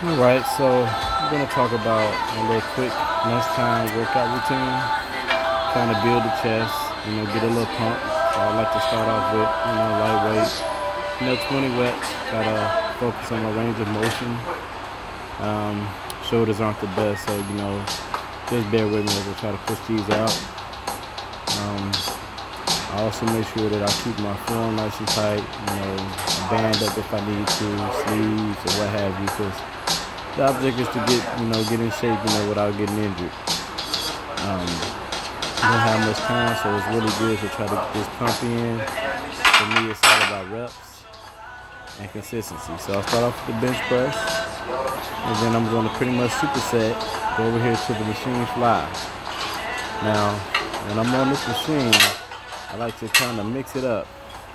Alright, so I'm going to talk about a little quick lunchtime workout routine, trying to build the chest, get a little pump. So I like to start off with, lightweight, 20 reps, try to focus on my range of motion. Um, Shoulders aren't the best, so, just bear with me as I try to push these out. Um, I also make sure that I keep my form nice and tight, band up if I need to, sleeves or what have you, because the object is to get in shape, without getting injured. I don't have much time, so it's really good to try to get this pump in. For me, it's all about reps and consistency. So I'll start off with the bench press, and then I'm going to pretty much superset, go over here to the machine fly. Now, when I'm on this machine, I like to kind of mix it up.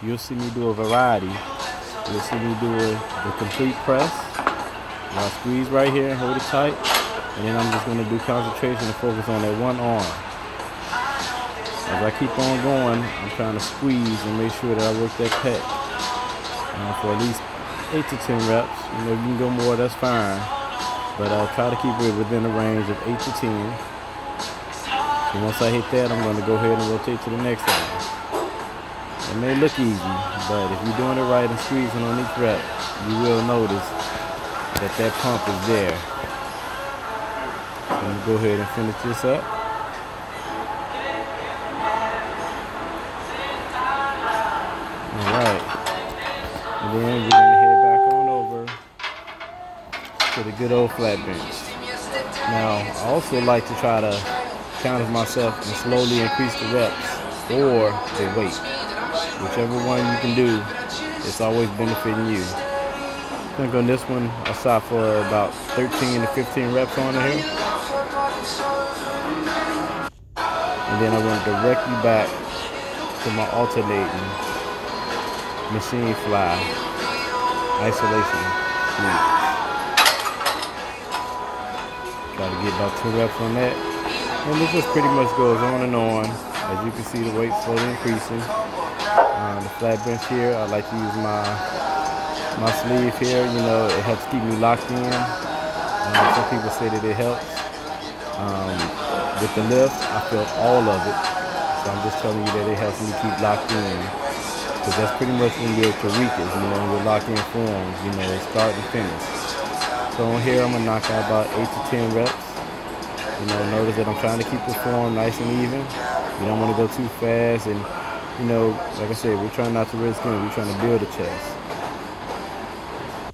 You'll see me do a variety. You'll see me do the complete press. I'll squeeze right here and hold it tight. And then I'm just going to do concentration and focus on that one arm. As I keep on going, I'm trying to squeeze and make sure that I work that pec for at least 8 to 10 reps. You can go more, that's fine. But I'll try to keep it within a range of 8 to 10. And once I hit that, I'm going to go ahead and rotate to the next arm. It may look easy, but if you're doing it right and squeezing on each rep, you will notice that pump is there. So I'm going to go ahead and finish this up. Alright. And then we're going to head back on over to the good old flat bench. Now, I also like to try to challenge myself and slowly increase the reps or the weight. Whichever one you can do, it's always benefiting you. I think on this one, I shot for about 13 to 15 reps on it here. And then I went directly back to my alternating machine fly isolation squeeze. Try to get about 2 reps on that. And this just pretty much goes on and on. As you can see, the weight slowly increasing. The flat bench here, I like to use my sleeve here. It helps keep me locked in. Some people say that it helps. With the lift, I feel all of it. So I'm just telling you that it helps me keep locked in. Because that's pretty much when you're at your weakest, in your lock-in forms, start and finish. So on here, I'm going to knock out about 8 to 10 reps. Notice that I'm trying to keep the form nice and even. You don't want to go too fast, and like I said, we're trying not to risk anything. We're trying to build a chest.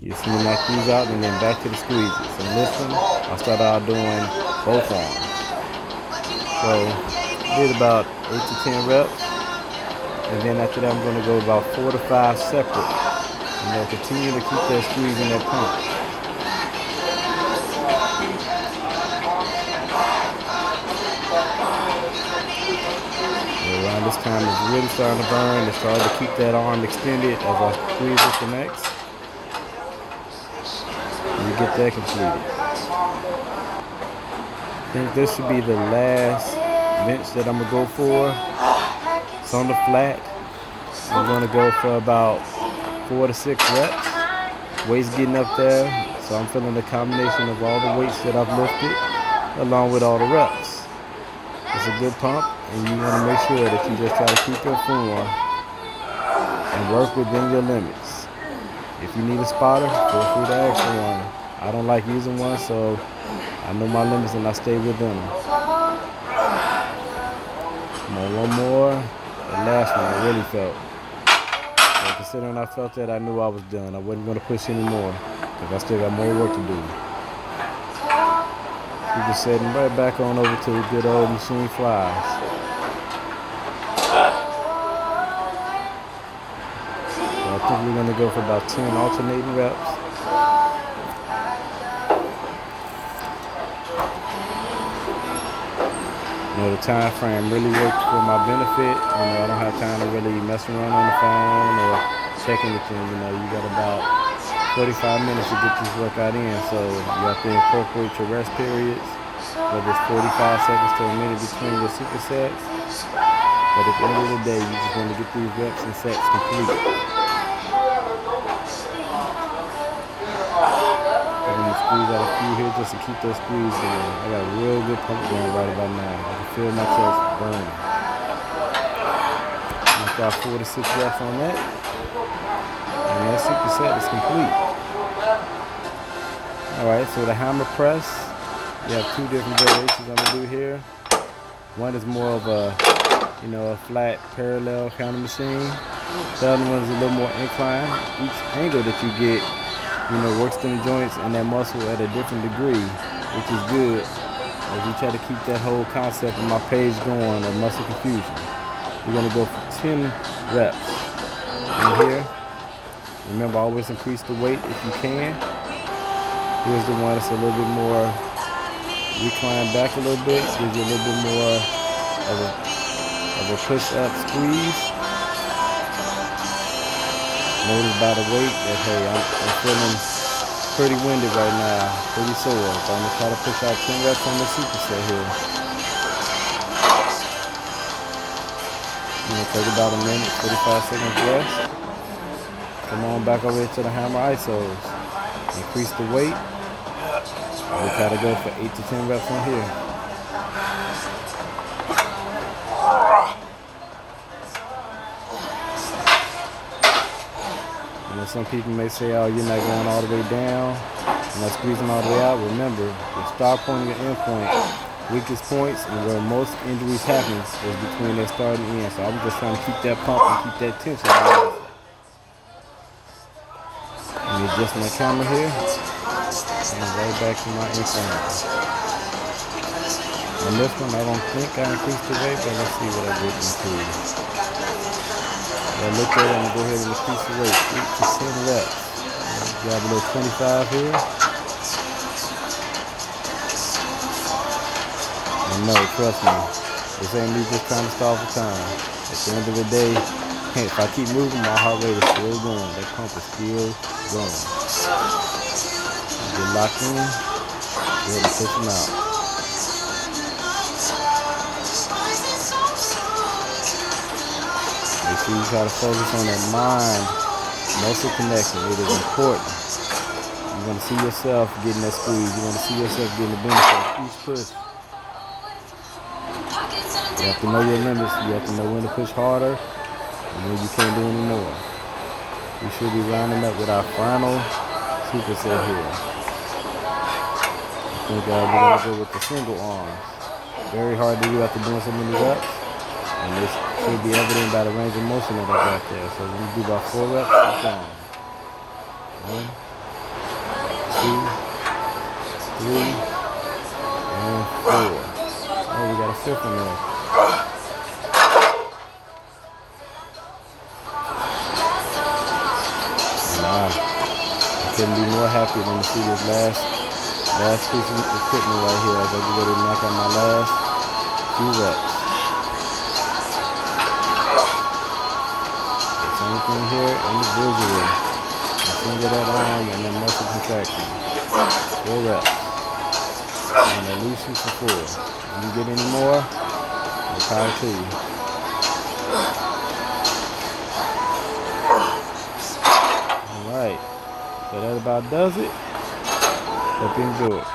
You see me knock these out and then back to the squeezes. And this one, I'll start out doing both arms. So did about 8 to 10 reps. And then after that, I'm going to go about 4 to 5 separate. Continue to keep that squeeze in that pump. Around this time, it's really starting to burn. It's starting to keep that arm extended as I squeeze it to next. And you get that completed. I think this should be the last bench that I'm going to go for. It's on the flat. I'm going to go for about 4 to 6 reps. Weight's getting up there, so I'm feeling the combination of all the weights that I've lifted along with all the reps. It's a good pump, and you want to make sure that you just try to keep your form and work within your limits. If you need a spotter, feel free to ask for one. I don't like using one, so I know my limits and I stay within them. Come on, one more. The last one I really felt. So considering I felt that, I knew I was done. I wasn't going to push anymore because I still got more work to do. You just setting right back on over to the good old machine flies. So I think we're going to go for about 10 alternating reps. The time frame really worked for my benefit. I don't have time to really mess around on the phone or check anything. You got about 45 minutes to get this workout in, so you have to incorporate your rest periods, whether it's 45 seconds to a minute between your supersets. But at the end of the day, you just want to get these reps and sets complete. I'm going to squeeze out a few here just to keep those squeeze going. I got a real good pump going right about now. I can feel my chest burning. I got 4 to 6 reps on that. And that superset is complete. Alright, so the hammer press, you have 2 different variations I'm gonna do here. One is more of a, a flat parallel kind of machine. The other one is a little more inclined. Each angle that you get, works them joints and that muscle at a different degree, which is good as we try to keep that whole concept of my page going of muscle confusion. We're gonna go for 10 reps in here. Remember, always increase the weight if you can. Here's the one that's a little bit more reclined back a little bit, gives you a little bit more of a push-up squeeze. Notice by the weight that, hey, I'm feeling pretty winded right now, pretty sore. So I'm gonna try to push out 10 reps on the superset here. Take about a minute, 45 seconds rest. Come on back over here to the hammer isos. Increase the weight. We try to go for 8 to 10 reps on here. Some people may say, oh, you're not going all the way down, you're not squeezing all the way out. Remember, the start point and your end point, weakest points and where most injuries happen is between their start and end. So I'm just trying to keep that pump and keep that tension. Let me adjust my camera here. And right back to my incline. On this one, I don't think I increased the weight, but let's see what I did increase. I look at it, I'm going to go ahead and increase the weight, 8 to 10 reps. Grab a little 25 here. And no, trust me, this ain't me just trying to stall for time. At the end of the day, if I keep moving, my heart rate is still going. That pump is still going. Get locked in, go ahead and push them out. Make sure you try to focus on that mind-muscle connection. It is important. You want to see yourself getting that squeeze. You want to see yourself getting the benefit of each push. You have to know your limits. You have to know when to push harder and when you can't do any more. We should be rounding up with our final superset here. I think we're going to go with the single arms. Very hard to do after doing so many reps. And this should be evident by the range of motion that I got there. So we're going to do about 4 reps each arm. 1, 2, 3, and 4. Oh, we got a 5th one there. Wow. I couldn't be more happy than to see this last piece of equipment right here as I get ready to knock out my last few reps. Same thing here individually. I finger that arm and then muscle contraction. 4 reps. And at least shoot for 4. If you get any more, more power to you. Alright. So that about does it. Hope you enjoy it.